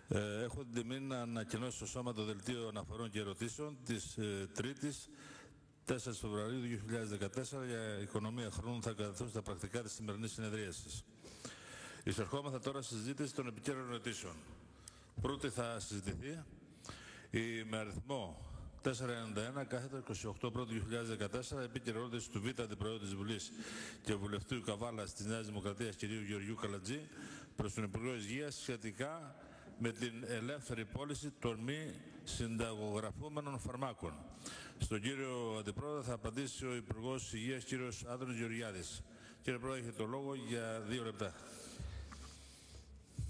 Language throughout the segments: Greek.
Έχω την τιμή να ανακοινώσω στο Σώμα το Δελτίο Αναφορών και Ερωτήσεων της Τρίτης 4 Φεβρουαρίου 2014 για οικονομία χρόνου θα καταθέσω στα πρακτικά της σημερινής συνεδρίασης. Εισερχόμεθα τώρα στη συζήτηση των επικαίρων ερωτήσεων. Πρώτη θα συζητηθεί με αριθμό 491 κάθετα 28 πρώτου 2014 επίκαιρη ερώτηση του Β' Αντιπροέδρου της Βουλής και Βουλευτού Καβάλας της Νέας Δημοκρατίας κ. Γεωργίου Καλατζή προς τον Υπουργό Υγείας σχετικά με την ελεύθερη πώληση των μη συνταγογραφούμενων φαρμάκων. Στον κύριο Αντιπρόεδρο θα απαντήσει ο Υπουργός Υγείας κ. Άδωνης Γεωργιάδης. Κύριε Πρόεδρε, έχετε το λόγο για 2 λεπτά.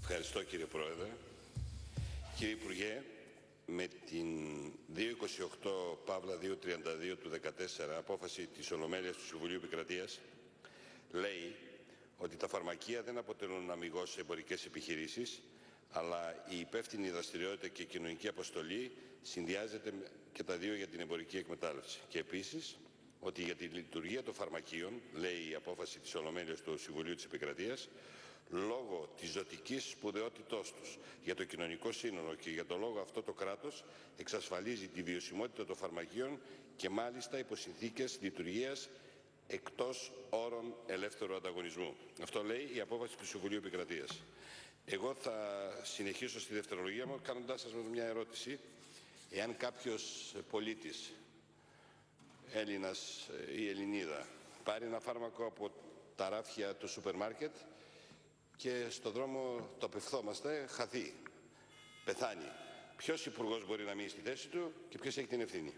Ευχαριστώ κύριε Πρόεδρε. Κύριε Υπουργέ, με την 228 Παύλα 232 του 2014 απόφαση της Ολομέλειας του Συμβουλίου Επικρατείας λέει ότι τα φαρμακεία δεν αποτελούν αμιγώς εμπορικές επιχειρήσεις, αλλά η υπεύθυνη δραστηριότητα και η κοινωνική αποστολή συνδυάζεται και τα δύο για την εμπορική εκμετάλλευση. Και επίσης ότι για τη λειτουργία των φαρμακείων, λέει η απόφαση της Ολομέλειας του Συμβουλίου της Επικρατείας, λόγω της ζωτικής σπουδαιότητός τους για το κοινωνικό σύνολο και για το λόγο αυτό το κράτος εξασφαλίζει τη βιωσιμότητα των φαρμακείων και μάλιστα υπό συνθήκες λειτουργίας εκτός όρων ελεύθερου ανταγωνισμού. Αυτό λέει η απόφαση του Συμβουλίου Επικρατείας. Εγώ θα συνεχίσω στη δευτερολογία μου κάνοντάς σας μια ερώτηση. Εάν κάποιος πολίτης, Έλληνας ή Ελληνίδα, πάρει ένα φάρμακο από τα ράφια του σούπερ μάρκετ και στο δρόμο το απευθόμαστε, χαθεί, πεθάνει, ποιος υπουργός μπορεί να μείνει στη θέση του και ποιος έχει την ευθύνη?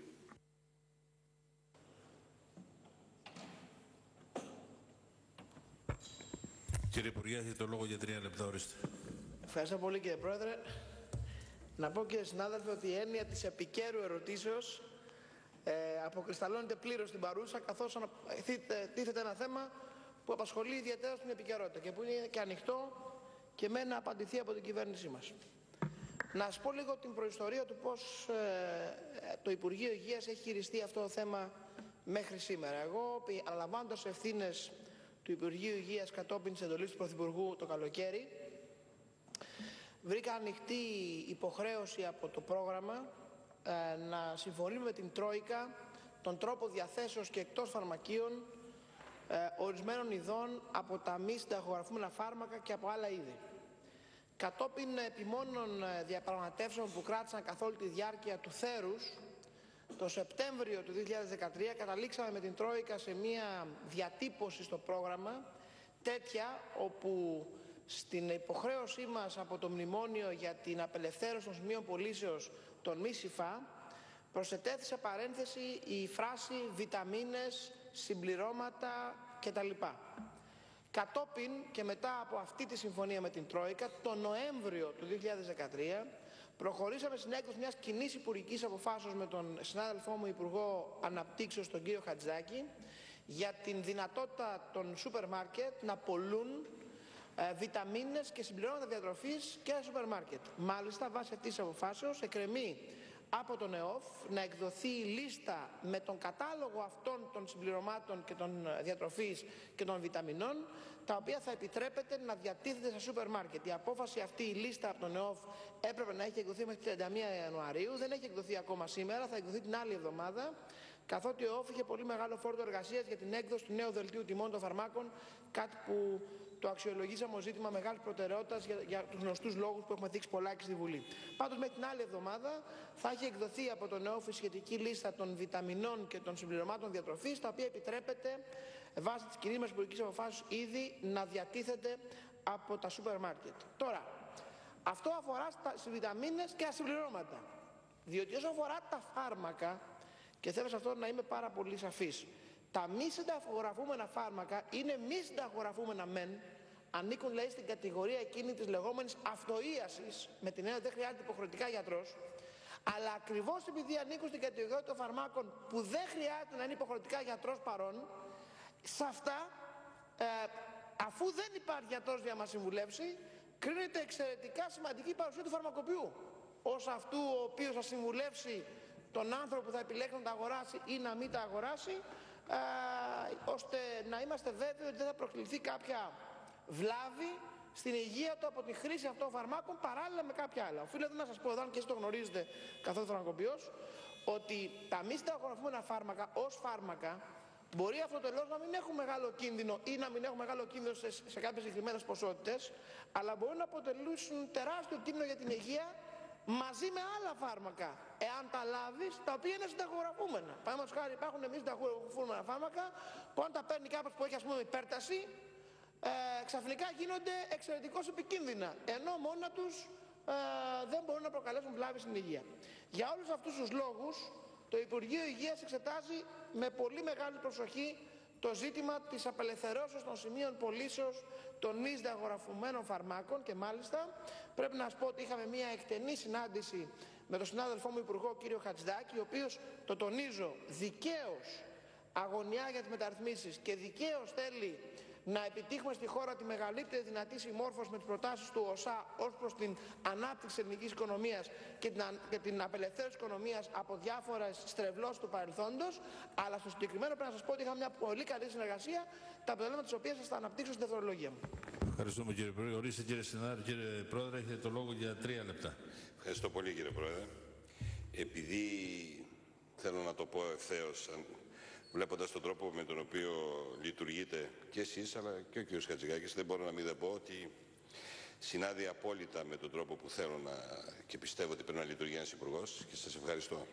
Κύριε Υπουργέ, έχετε το λόγο για 3 λεπτά, ορίστε. Ευχαριστώ πολύ κύριε Πρόεδρε. Να πω κύριε συνάδελφε ότι η έννοια της επικαίρου ερωτήσεως αποκρισταλώνεται πλήρως στην παρούσα, καθώς τίθεται ένα θέμα που απασχολεί ιδιαίτερα στην επικαιρότητα και που είναι και ανοιχτό και μένει να απαντηθεί από την κυβέρνησή μας. Να σας πω λίγο την προϊστορία του πώς το Υπουργείο Υγείας έχει χειριστεί αυτό το θέμα μέχρι σήμερα. Εγώ, αναλαμβάνοντας ευθύνες του Υπουργείου Υγείας κατόπιν της εντολής του Πρωθυπουργού το καλοκαίρι, βρήκα ανοιχτή υποχρέωση από το πρόγραμμα να συμφωνούμε με την Τρόικα τον τρόπο διαθέσεως και εκτός φαρμακείων ορισμένων ειδών από τα μη συνταγογραφούμενα φάρμακα και από άλλα είδη. Κατόπιν επιμόνων διαπραγματεύσεων που κράτησαν καθ' όλη τη διάρκεια του θέρους, το Σεπτέμβριο του 2013 καταλήξαμε με την Τρόικα σε μια διατύπωση στο πρόγραμμα τέτοια όπου στην υποχρέωσή μας από το Μνημόνιο για την απελευθέρωση των σημείων πωλήσεως των μη ΣΥΦΑ προσετέθησε παρένθεση η φράση βιταμίνες, συμπληρώματα κτλ. Κατόπιν και μετά από αυτή τη συμφωνία με την Τρόικα, το Νοέμβριο του 2013 προχωρήσαμε στην έκδοση μιας κοινής υπουργικής αποφάσεως με τον συνάδελφό μου Υπουργό Αναπτύξεως, τον κύριο Χατζάκη, για την δυνατότητα των σούπερ μάρκετ να πολλούν βιταμίνες και συμπληρώματα διατροφής και στα σούπερ μάρκετ. Μάλιστα, βάσει αυτής της αποφάσεως εκκρεμεί από τον ΕΟΦ να εκδοθεί η λίστα με τον κατάλογο αυτών των συμπληρωμάτων και των διατροφής και των βιταμινών, τα οποία θα επιτρέπεται να διατίθεται στα σούπερ μάρκετ. Η απόφαση αυτή, η λίστα από τον ΕΟΦ, έπρεπε να έχει εκδοθεί μέχρι 31 Ιανουαρίου, δεν έχει εκδοθεί ακόμα σήμερα, θα εκδοθεί την άλλη εβδομάδα, καθότι ο ΕΟΦ είχε πολύ μεγάλο φόρτο εργασίας για την έκδοση του νέου δελτίου τιμών των φαρμάκων, κάτι που το αξιολογήσαμε ως ζήτημα μεγάλης προτεραιότητας για τους γνωστούς λόγους που έχουμε δείξει πολλάκι στη Βουλή. Πάντως, μέχρι την άλλη εβδομάδα θα έχει εκδοθεί από τον ΕΟΦ η σχετική λίστα των βιταμινών και των συμπληρωμάτων διατροφής, τα οποία επιτρέπεται βάσει της κοινής μας υπουργικής αποφάσεως ήδη να διατίθεται από τα σούπερ μάρκετ. Τώρα, αυτό αφορά στις βιταμίνες και τα συμπληρώματα. Διότι όσο αφορά τα φάρμακα, και θέλω σε αυτό να είμαι πάρα πολύ σαφής, τα μη συνταγογραφούμενα φάρμακα είναι μη συνταγογραφούμενα μεν, ανήκουν λέει στην κατηγορία εκείνη της λεγόμενης αυτοΐασης, με την έννοια ότι δεν χρειάζεται υποχρεωτικά γιατρός, αλλά ακριβώς επειδή ανήκουν στην κατηγορία των φαρμάκων που δεν χρειάζεται να είναι υποχρεωτικά γιατρός παρόν, σε αυτά, αφού δεν υπάρχει γιατρός για να μας συμβουλεύσει, κρίνεται εξαιρετικά σημαντική η παρουσία του φαρμακοποιού, ως αυτού ο οποίος θα συμβουλεύσει τον άνθρωπο που θα επιλέξει να τα αγοράσει ή να μην τα αγοράσει, ώστε να είμαστε βέβαιοι ότι δεν θα προκληθεί κάποια βλάβη στην υγεία του από τη χρήση αυτών των φαρμάκων παράλληλα με κάποια άλλα. Οφείλω να σας πω εδώ, αν και εσείς το γνωρίζετε καθώς φαρμακοποιός, ότι τα μη συνταγογραφούμενα φάρμακα ως φάρμακα μπορεί αυτοτελώς να μην έχουν μεγάλο κίνδυνο ή να μην έχουν μεγάλο κίνδυνο σε κάποιες συγκεκριμένες ποσότητες, αλλά μπορούν να αποτελούσουν τεράστιο κίνδυνο για την υγεία μαζί με άλλα φάρμακα, εάν τα λάβεις, τα οποία είναι συνταγογραφούμενα. Παραδείγματος χάρη, υπάρχουν μη συνταγογραφούμενα φάρμακα που αν τα παίρνει κάποιος που έχει, ας πούμε, υπέρταση, ξαφνικά γίνονται εξαιρετικώς επικίνδυνα, ενώ μόνα τους δεν μπορούν να προκαλέσουν βλάβη στην υγεία. Για όλους αυτούς τους λόγους, το Υπουργείο Υγείας εξετάζει με πολύ μεγάλη προσοχή το ζήτημα της απελευθερώσεως των σημείων πωλήσεως των μη συνταγογραφουμένων φαρμάκων, και μάλιστα πρέπει να σας πω ότι είχαμε μια εκτενή συνάντηση με τον συνάδελφό μου Υπουργό κύριο Χατζηδάκη, ο οποίος, το τονίζω, δικαίως αγωνιά για τις μεταρρυθμίσεις και δικαίως θέλει να επιτύχουμε στη χώρα τη μεγαλύτερη δυνατή συμμόρφωση με τις προτάσεις του ΟΣΑ ως προς την ανάπτυξη της ελληνικής οικονομίας και την απελευθέρωση της οικονομίας από διάφορες στρεβλώσεις του παρελθόντος, αλλά στο συγκεκριμένο πρέπει να σας πω ότι είχαμε μια πολύ καλή συνεργασία, τα αποτελέσματα της οποίας θα τα αναπτύξω στη δευτερολογία μου. Ευχαριστούμε κύριε Πρόεδρε. Ορίστε κύριε Πρόεδρε, έχετε το λόγο για 3 λεπτά. Ευχαριστώ πολύ κύριε Πρόεδρε. Επειδή θέλω να το πω ευθέως, βλέποντας τον τρόπο με τον οποίο λειτουργείτε και εσείς αλλά και ο κ. Χατζηγάκης, δεν μπορώ να μην πω ότι συνάδει απόλυτα με τον τρόπο που θέλω και πιστεύω ότι πρέπει να λειτουργεί ένας υπουργός, και σας ευχαριστώ.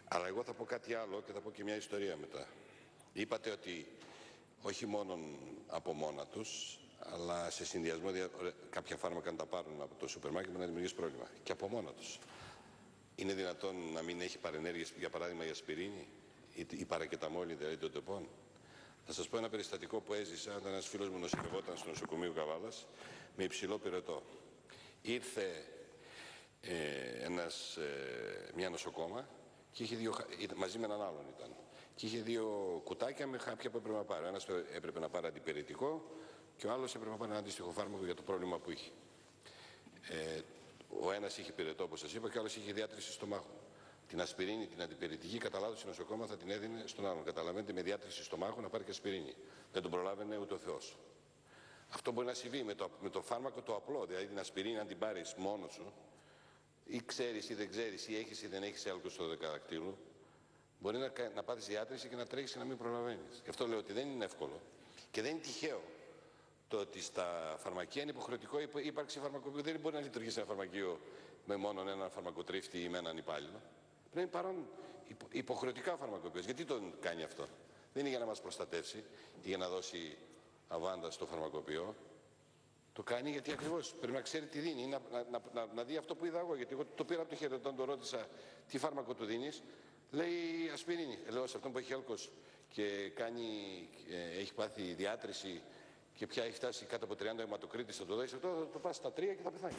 Αλλά εγώ θα πω κάτι άλλο και θα πω και μια ιστορία μετά. Είπατε ότι όχι μόνο από μόνα τους, αλλά σε συνδυασμό κάποια φάρμακα να τα πάρουν από το σούπερ μάρκετ να δημιουργήσει πρόβλημα. Και από μόνα τους. Είναι δυνατόν να μην έχει παρενέργειες, για παράδειγμα η ασπιρίνη, η παρακεταμόλη, δηλαδή των τεπών. Θα σας πω ένα περιστατικό που έζησα όταν ένας φίλος μου νοσηλευόταν στο νοσοκομείο Καβάλας με υψηλό πυρετό. Ήρθε μια νοσοκόμα και είχε μαζί με έναν άλλον ήταν. Και είχε 2 κουτάκια με χάπια που έπρεπε να πάρει. Ένας έπρεπε να πάρει αντιπυρετικό και ο άλλος έπρεπε να πάρει ένα αντίστοιχο φάρμακο για το πρόβλημα που είχε. Ο ένας είχε πυρετό, όπως σας είπα, και ο άλλος είχε διάτρηση στομάχου. Την ασπιρίνη, την αντιπυρετική, κατά λάθος η νοσοκόμα θα την έδινε στον άλλον. Καταλαβαίνετε, με διάτρηση στομάχου να πάρει και ασπιρίνη. Δεν τον προλάβαινε ούτε ο Θεός. Αυτό μπορεί να συμβεί με το φάρμακο το απλό, δηλαδή την ασπιρίνη, αν την πάρεις μόνος σου, ή ξέρεις ή δεν ξέρεις, ή έχεις ή δεν έχεις έλκο στο δεκαδακτύλου, μπορεί να πάθεις διάτρηση και να τρέχεις και να μην προλαβαίνεις. Γι' αυτό λέω ότι δεν είναι εύκολο και δεν είναι τυχαίο το ότι στα φαρμακεία είναι υποχρεωτικό η ύπαρξη φαρμακοποιού. Δεν μπορεί να λειτουργήσει ένα φαρμακείο με μόνο έναν φαρμακοτρίφτη ή με έναν υπάλληλο. Πρέπει παρόν υποχρεωτικά φαρμακοποιός. Γιατί τον κάνει αυτό? Δεν είναι για να μας προστατεύσει ή για να δώσει αβάντα στο φαρμακοποιό. Το κάνει γιατί ακριβώς πρέπει να ξέρει τι δίνει, να δει αυτό που είδα εγώ. Γιατί εγώ το πήρα από το χέρι όταν τον ρώτησα τι φάρμακο του δίνεις. Λέει ασπιρίνη. Λέω σε αυτόν που έχει έλκος και έχει πάθει διάτρηση και πια έχει φτάσει κάτω από 30 αιματοκρίτης, θα το δώσει αυτό, θα το πας στα 3 και θα πεθάνει.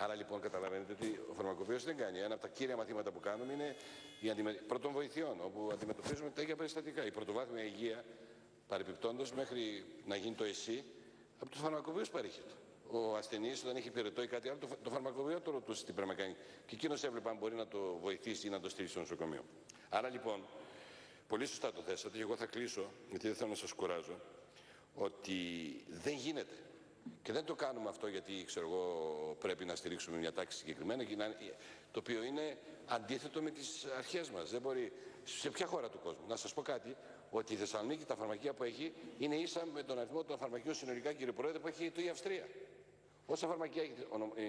Άρα λοιπόν καταλαβαίνετε ότι ο φαρμακοποιός δεν κάνει. Ένα από τα κύρια μαθήματα που κάνουμε είναι η πρώτων βοηθειών, όπου αντιμετωπίζουμε τέτοια περιστατικά. Η πρωτοβάθμια υγεία, παρεπιπτόντως, μέχρι να γίνει το ΕΣΥ, από τους φαρμακοποιούς παρήχεται. Ο ασθενής, όταν έχει πυρετό ή κάτι άλλο, το φαρμακοποιό το ρωτούσε τι πρέπει να κάνει. Και εκείνος έβλεπε αν μπορεί να το βοηθήσει ή να το στείλει στο νοσοκομείο. Άρα λοιπόν, πολύ σωστά το θέσατε, και εγώ θα κλείσω, γιατί δεν θέλω να σας κουράζω, ότι δεν γίνεται. Και δεν το κάνουμε αυτό γιατί, ξέρω εγώ, πρέπει να στηρίξουμε μια τάξη συγκεκριμένα, το οποίο είναι αντίθετο με τις αρχές μας. Δεν μπορεί, σε ποια χώρα του κόσμου. Να σας πω κάτι, ότι η Θεσσαλονίκη τα φαρμακεία που έχει είναι ίσα με τον αριθμό των φαρμακείων συνολικά, κύριε Πρόεδρε, που έχει η Αυστρία. Όσα φαρμακεία έχει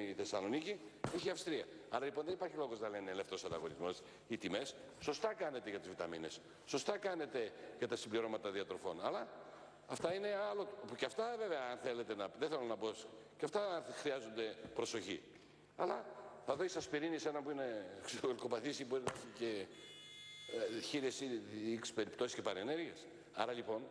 η Θεσσαλονίκη, έχει η Αυστρία. Άρα λοιπόν δεν υπάρχει λόγος να λένε ελεύθερος ανταγωνισμός οι τιμές. Σωστά κάνετε για τις βιταμίνες. Σωστά κάνετε για τα συμπληρώματα διατροφών. Αλλά αυτά είναι άλλο. Και αυτά βέβαια, αν θέλετε να. Δεν θέλω να πω. Και αυτά χρειάζονται προσοχή. Αλλά θα δώσει ασπιρίνη σε έναν που είναι ξυλοκοπαθής ή μπορεί να έχει και χείρες ή περιπτώσεις και παρενέργειες. Άρα λοιπόν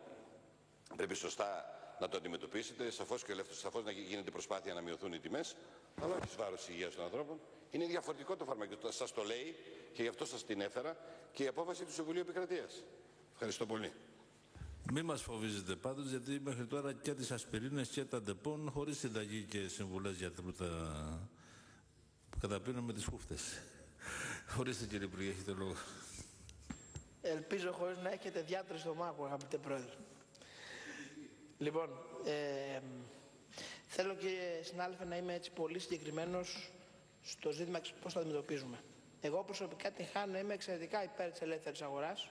πρέπει σωστά να το αντιμετωπίσετε, σαφώς και ελεύθερος, σαφώς να γίνεται προσπάθεια να μειωθούν οι τιμές, αλλά όχι εις βάρος της υγείας των ανθρώπων. Είναι διαφορετικό το φαρμακείο. Σας το λέει και γι' αυτό σας την έφερα και η απόφαση του Συμβουλίου Επικρατείας. Ευχαριστώ πολύ. Μην μας φοβίζετε πάντως, γιατί μέχρι τώρα και τις ασπιρίνες και τα ντεπών χωρίς συνταγή και συμβουλές γιατρού τα καταπίνουμε τις χούφτες. Ορίστε κύριε Υπουργέ, έχετε λόγο. Ελπίζω χωρίς να έχετε διάτρηση στομάχου, αγαπητέ Πρόεδρε. Λοιπόν, Θέλω, κύριε συνάδελφε, να είμαι έτσι πολύ συγκεκριμένος στο ζήτημα πώς το αντιμετωπίζουμε. Εγώ προσωπικά τυχάνω να είμαι εξαιρετικά υπέρ της ελεύθερης αγοράς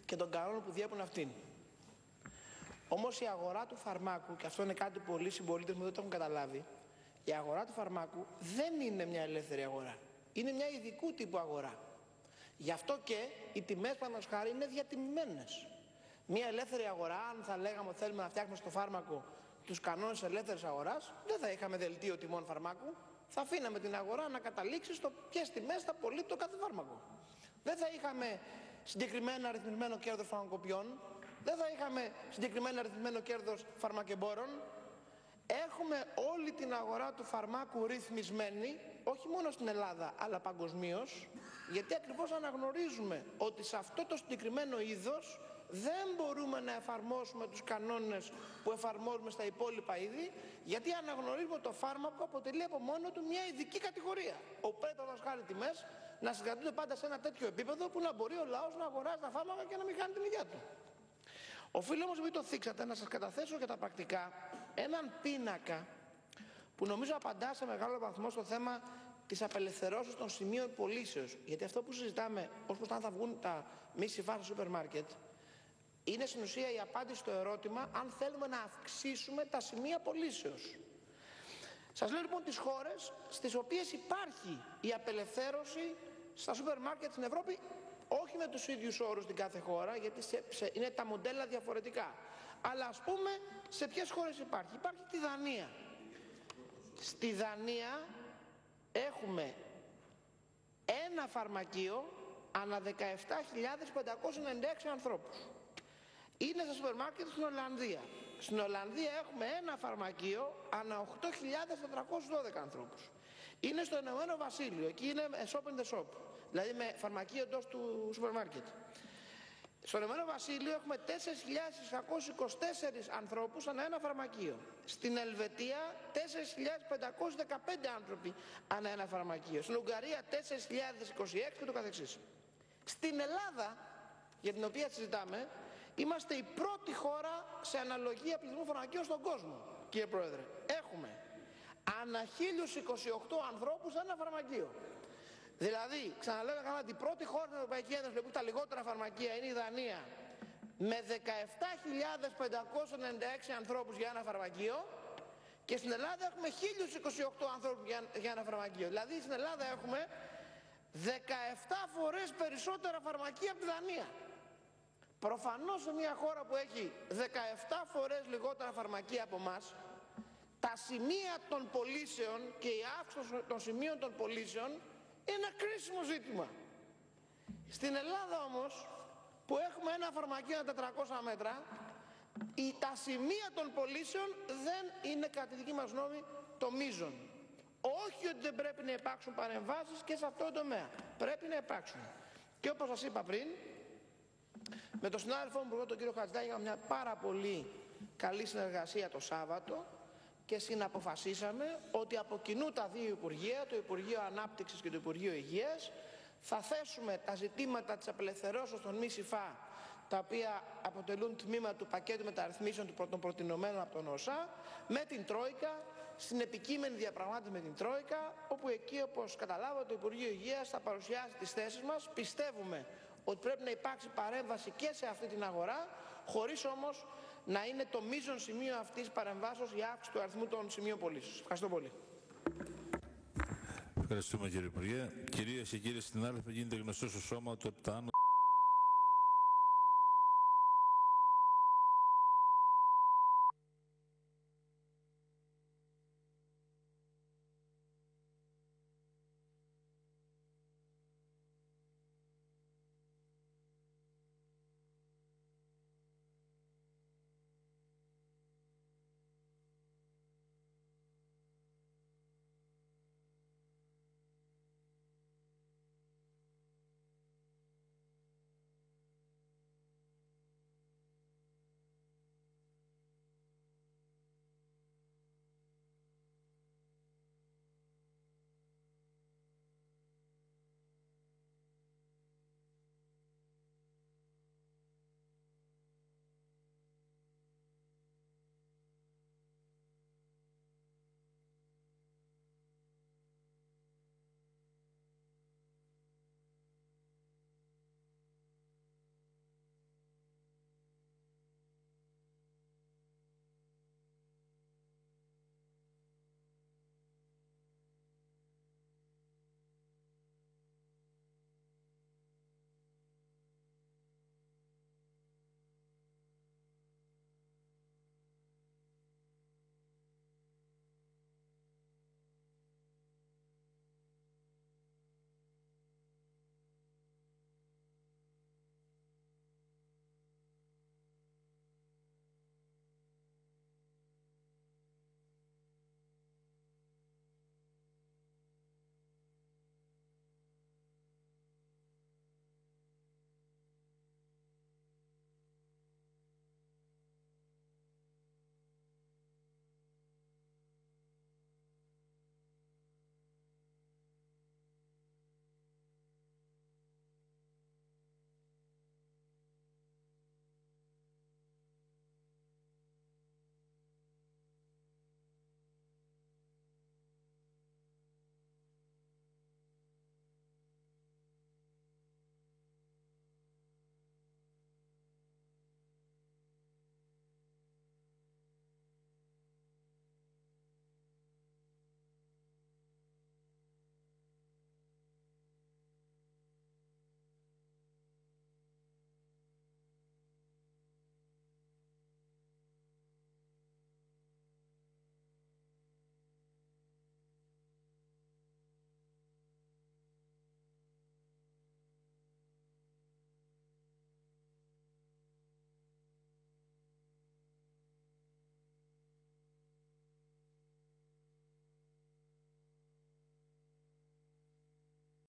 και των κανόνων που διέπουν αυτήν. Όμως η αγορά του φαρμάκου, και αυτό είναι κάτι που πολλοί συμπολίτες μου δεν το έχουν καταλάβει, η αγορά του φαρμάκου δεν είναι μια ελεύθερη αγορά. Είναι μια ειδικού τύπου αγορά. Γι' αυτό και οι τιμές, παραδείγματος χάρη, είναι διατιμημένες. Μια ελεύθερη αγορά, αν θα λέγαμε ότι θέλουμε να φτιάξουμε στο φάρμακο τους κανόνες της ελεύθερης αγοράς, δεν θα είχαμε δελτίο τιμών φαρμάκου. Θα αφήναμε την αγορά να καταλήξει στο ποιες τιμές θα πωλεί το κάθε φάρμακο. Δεν θα είχαμε συγκεκριμένα αριθμισμένο κέρδος φαρμακοποιών, δεν θα είχαμε συγκεκριμένα αριθμισμένο κέρδος φαρμακεμπόρων. Έχουμε όλη την αγορά του φαρμάκου ρυθμισμένη, όχι μόνο στην Ελλάδα, αλλά παγκοσμίως, γιατί ακριβώς αναγνωρίζουμε ότι σε αυτό το συγκεκριμένο είδος δεν μπορούμε να εφαρμόσουμε τους κανόνες που εφαρμόζουμε στα υπόλοιπα είδη, γιατί αναγνωρίζουμε ότι το φάρμακο αποτελεί από μόνο του μια ειδική κατηγορία, όπου πρέπει να χάρη τιμές να συγκρατούνται πάντα σε ένα τέτοιο επίπεδο που να μπορεί ο λαός να αγοράζει τα φάρμακα και να μην χάνει την υγεία του. Οφείλω όμως, επειδή το θίξατε, να σας καταθέσω για τα πρακτικά έναν πίνακα που νομίζω απαντά σε μεγάλο βαθμό στο θέμα της απελευθερώσεως των σημείων πωλήσεως. Γιατί αυτό που συζητάμε ως προς το αν θα βγουν τα μη συμφά στα σούπερ μάρκετ είναι στην ουσία η απάντηση στο ερώτημα αν θέλουμε να αυξήσουμε τα σημεία πωλήσεως. Σας λέω λοιπόν τις χώρες στις οποίες υπάρχει η απελευθέρωση στα σούπερ μάρκετ στην Ευρώπη, όχι με τους ίδιους όρους στην κάθε χώρα, γιατί είναι τα μοντέλα διαφορετικά. Αλλά ας πούμε σε ποιες χώρες υπάρχει. Υπάρχει τη Δανία. Στη Δανία έχουμε ένα φαρμακείο ανά 17.596 ανθρώπους. Είναι στα σούπερ μάρκετ στην Ολλανδία. Στην Ολλανδία έχουμε ένα φαρμακείο ανά 8.412 ανθρώπους. Είναι στο Ηνωμένο Βασίλειο, εκεί είναι shop in the shop, δηλαδή με φαρμακείο εντός του σούπερ μάρκετ. Στο Ηνωμένο Βασίλειο έχουμε 4.624 ανθρώπους ανά ένα φαρμακείο. Στην Ελβετία 4.515 άνθρωποι ανά ένα φαρμακείο. Στην Ουγγαρία 4.026 και το καθεξής. Στην Ελλάδα, για την οποία συζητάμε, είμαστε η πρώτη χώρα σε αναλογία πληθυσμού φαρμακείων στον κόσμο, κύριε Πρόεδρε. Έχουμε ανά 1.028 ανθρώπους ένα φαρμακείο. Δηλαδή, ξαναλέω καλά, την πρώτη χώρα στην Ευρωπαϊκή Ένωση που έχει τα λιγότερα φαρμακεία είναι η Δανία, με 17.596 ανθρώπους για ένα φαρμακείο, και στην Ελλάδα έχουμε 1.028 ανθρώπους για ένα φαρμακείο. Δηλαδή, στην Ελλάδα έχουμε 17 φορές περισσότερα φαρμακεία από τη Δανία. Προφανώς σε μια χώρα που έχει 17 φορές λιγότερα φαρμακεία από εμάς, τα σημεία των πωλήσεων και η αύξηση των σημείων των πωλήσεων είναι ένα κρίσιμο ζήτημα. Στην Ελλάδα όμως, που έχουμε ένα φαρμακείο 400 μέτρα, τα σημεία των πωλήσεων δεν είναι κατά τη δική μας γνώμη το μείζον. Όχι ότι δεν πρέπει να υπάρξουν παρεμβάσεις και σε αυτό το τομέα. Πρέπει να υπάρξουν. Και όπως σας είπα πριν, με τον συνάδελφό μου, τον κύριο Χατζηδάκη, είχαμε μια πάρα πολύ καλή συνεργασία το Σάββατο και συναποφασίσαμε ότι από κοινού τα δύο Υπουργεία, το Υπουργείο Ανάπτυξης και το Υπουργείο Υγείας, θα θέσουμε τα ζητήματα της απελευθερώσεως των μη συμφά, τα οποία αποτελούν τμήμα του πακέτου μεταρρυθμίσεων των προτινωμένων από τον ΟΣΑ, με την Τρόικα, στην επικείμενη διαπραγμάτευση με την Τρόικα, όπου εκεί, όπως καταλάβατε, το Υπουργείο Υγείας θα παρουσιάσει τις θέσεις μας. Πιστεύουμε ότι πρέπει να υπάρξει παρέμβαση και σε αυτή την αγορά, χωρίς όμως να είναι το μείζον σημείο αυτής της παρεμβάσεως η αύξηση του αριθμού των σημείων πωλήσεως. Ευχαριστώ πολύ. Ευχαριστούμε, κύριε Υπουργέ. Κυρίες και κύριοι συνάδελφοι, γίνεται γνωστό στο σώμα ότι